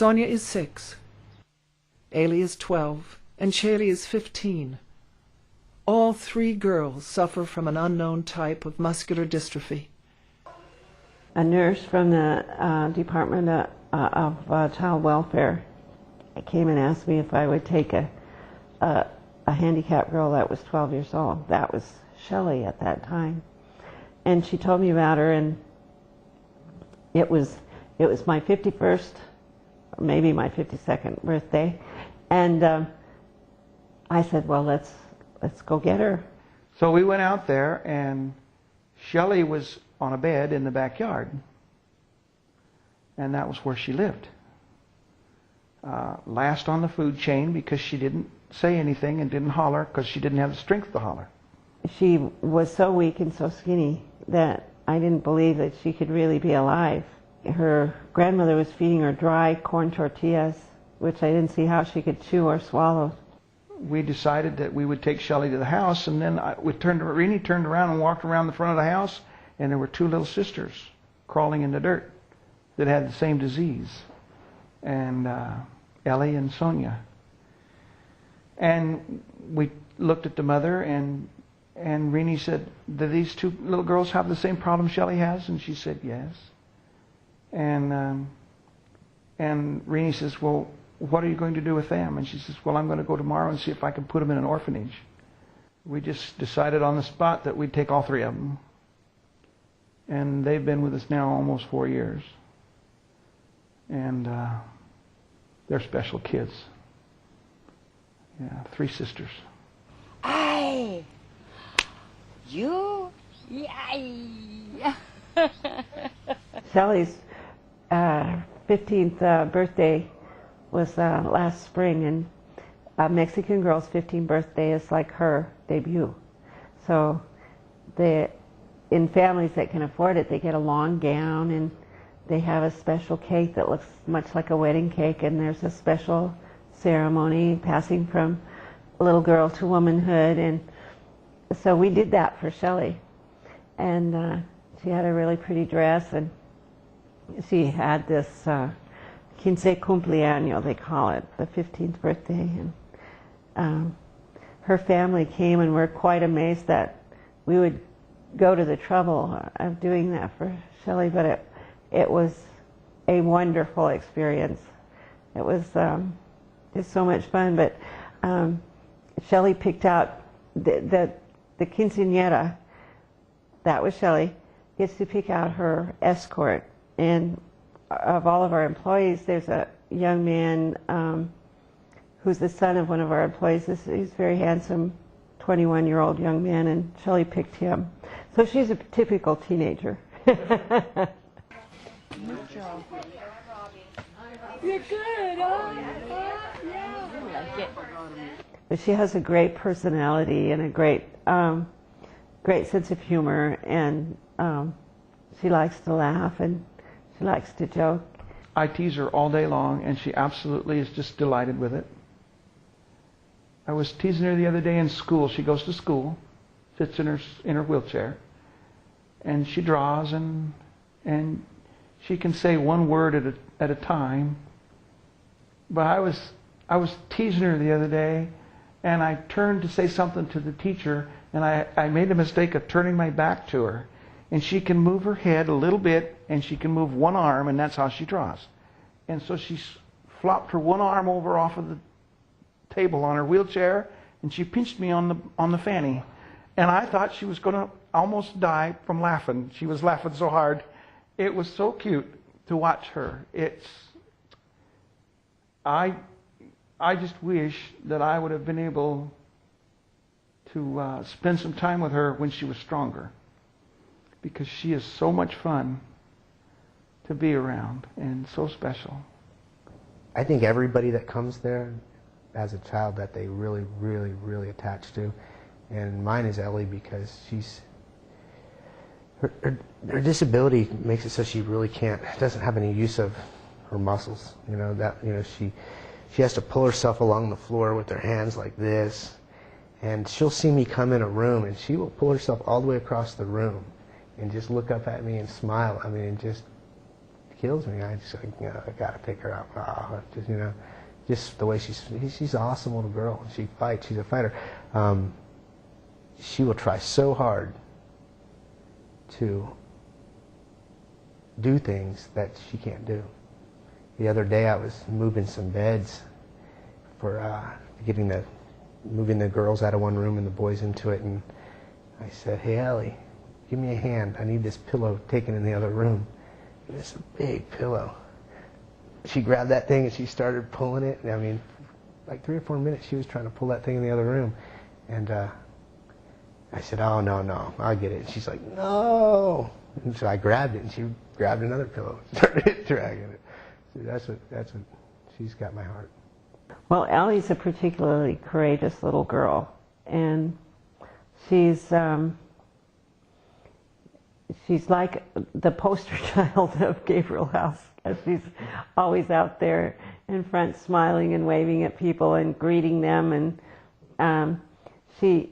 Sonia is 6. Ailey is 12. And Shaylee is 15. All 3 girls suffer from an unknown type of muscular dystrophy. A nurse from the Department of Child Welfare came and asked me if I would take a handicapped girl that was 12 years old. That was Shelley at that time. And she told me about her, and it was my 51st, or maybe my 52nd birthday. And I said, well, let's go get her. So we went out there, and Shelley was on a bed in the backyard, and that was where she lived. Last on the food chain, because she didn't say anything and didn't holler because she didn't have the strength to holler. She was so weak and so skinny that I didn't believe that she could really be alive. Her grandmother was feeding her dry corn tortillas, which I didn't see how she could chew or swallow. We decided that we would take Shelley to the house, and then Renee turned around and walked around the front of the house, and there were 2 little sisters crawling in the dirt that had the same disease, and Ellie and Sonia. And we looked at the mother, and Renee said, do these 2 little girls have the same problem Shelley has? And she said, yes. And Renee says, well, what are you going to do with them? And she says, well, I'm going to go tomorrow and see if I can put them in an orphanage. We just decided on the spot that we'd take all 3 of them. And they've been with us now almost 4 years. And they're special kids. Yeah, 3 sisters. Hey, you, yay! Shelley's 15th birthday was last spring, and a Mexican girl's 15th birthday is like her debut. So in families that can afford it, they get a long gown, and they have a special cake that looks much like a wedding cake, and there's a special ceremony passing from little girl to womanhood. And so we did that for Shelley, and she had a really pretty dress, and she had this quince cumpleaños, they call it, the 15th birthday. And her family came, and we're quite amazed that we would go to the trouble of doing that for Shelley, but it was a wonderful experience. It was just so much fun. But Shelley picked out the quinceañera. That was Shelley gets to pick out her escort. And of all of our employees, there's a young man who's the son of one of our employees. He's a very handsome 21-year-old young man, and Shelley picked him. So she's a typical teenager. You're good, huh? Yeah. I like it. But she has a great personality and a great sense of humor, and she likes to laugh, and she likes to joke. I tease her all day long, and she absolutely is just delighted with it. I was teasing her the other day in school. She goes to school, sits in her wheelchair, and she draws, and she can say one word at a time. But I was teasing her the other day, and I turned to say something to the teacher, and I made the mistake of turning my back to her. And she can move her head a little bit, and she can move one arm, and that's how she draws. And so she flopped her one arm over off of the table on her wheelchair, and she pinched me on the fanny. And I thought she was going to almost die from laughing. She was laughing so hard. It was so cute to watch her. I just wish that I would have been able to spend some time with her when she was stronger, because she is so much fun to be around and so special. I think everybody that comes there as a child that they really, really, really attach to, and mine is Ellie, because her disability makes it so she really doesn't have any use of her muscles. She has to pull herself along the floor with her hands like this, and she'll see me come in a room, and she will pull herself all the way across the room and just look up at me and smile. I mean, just kills me. I just like, I gotta take her out. Just just the way she's an awesome little girl. She fights. She's a fighter. She will try so hard to do things that she can't do. The other day I was moving some beds for moving the girls out of one room and the boys into it, and I said, "Hey Ellie, give me a hand. I need this pillow taken in the other room." And it's a big pillow. She grabbed that thing and she started pulling it. And I mean, like 3 or 4 minutes she was trying to pull that thing in the other room. And I said, "Oh, no, I'll get it." And she's like, "No." And so I grabbed it and she grabbed another pillow and started dragging it. So that's what, she's got my heart. Well, Ellie's a particularly courageous little girl, and she's like the poster child of Gabriel House, because she's always out there in front smiling and waving at people and greeting them, and she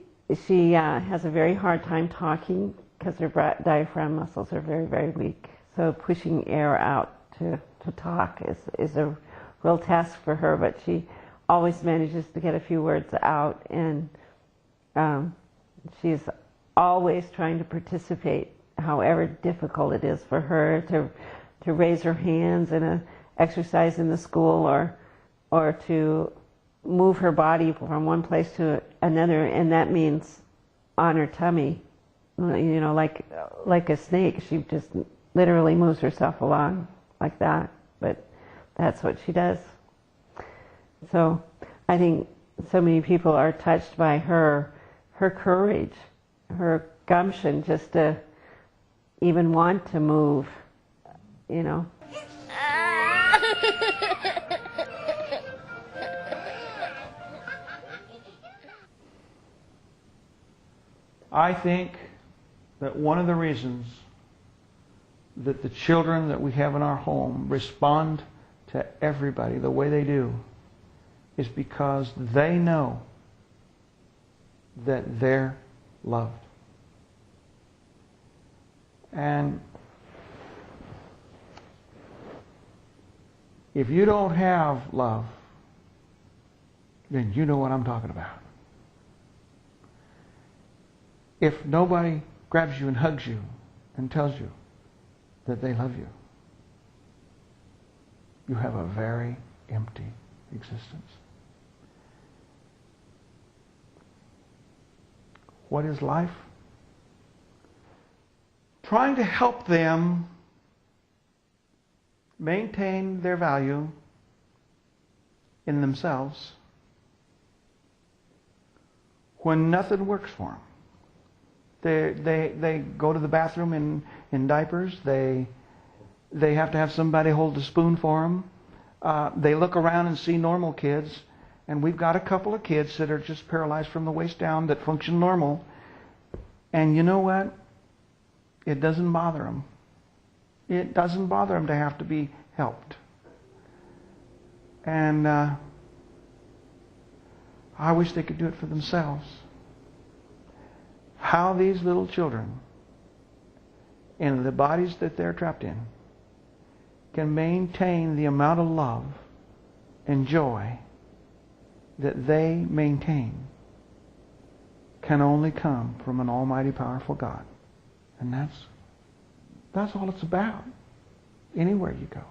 has a very hard time talking because her diaphragm muscles are very, very weak. So pushing air out to talk is a real task for her, but she always manages to get a few words out, and she's always trying to participate, however difficult it is for her to raise her hands in an exercise in the school, or to move her body from one place to another, and that means on her tummy, like a snake. She just literally moves herself along like that, but that's what she does. So I think so many people are touched by her courage, her gumption just to even want to move, I think that one of the reasons that the children that we have in our home respond to everybody the way they do is because they know that they're loved. And if you don't have love, then you know what I'm talking about. If nobody grabs you and hugs you and tells you that they love you, you have a very empty existence. What is life? Trying to help them maintain their value in themselves when nothing works for them. They go to the bathroom in diapers. They have to have somebody hold the spoon for them. They look around and see normal kids, and we've got a couple of kids that are just paralyzed from the waist down that function normal. And you know what? It doesn't bother them. It doesn't bother them to have to be helped. And I wish they could do it for themselves. How these little children, in the bodies that they're trapped in, can maintain the amount of love and joy that they maintain can only come from an almighty, powerful God. And that's all it's about, anywhere you go.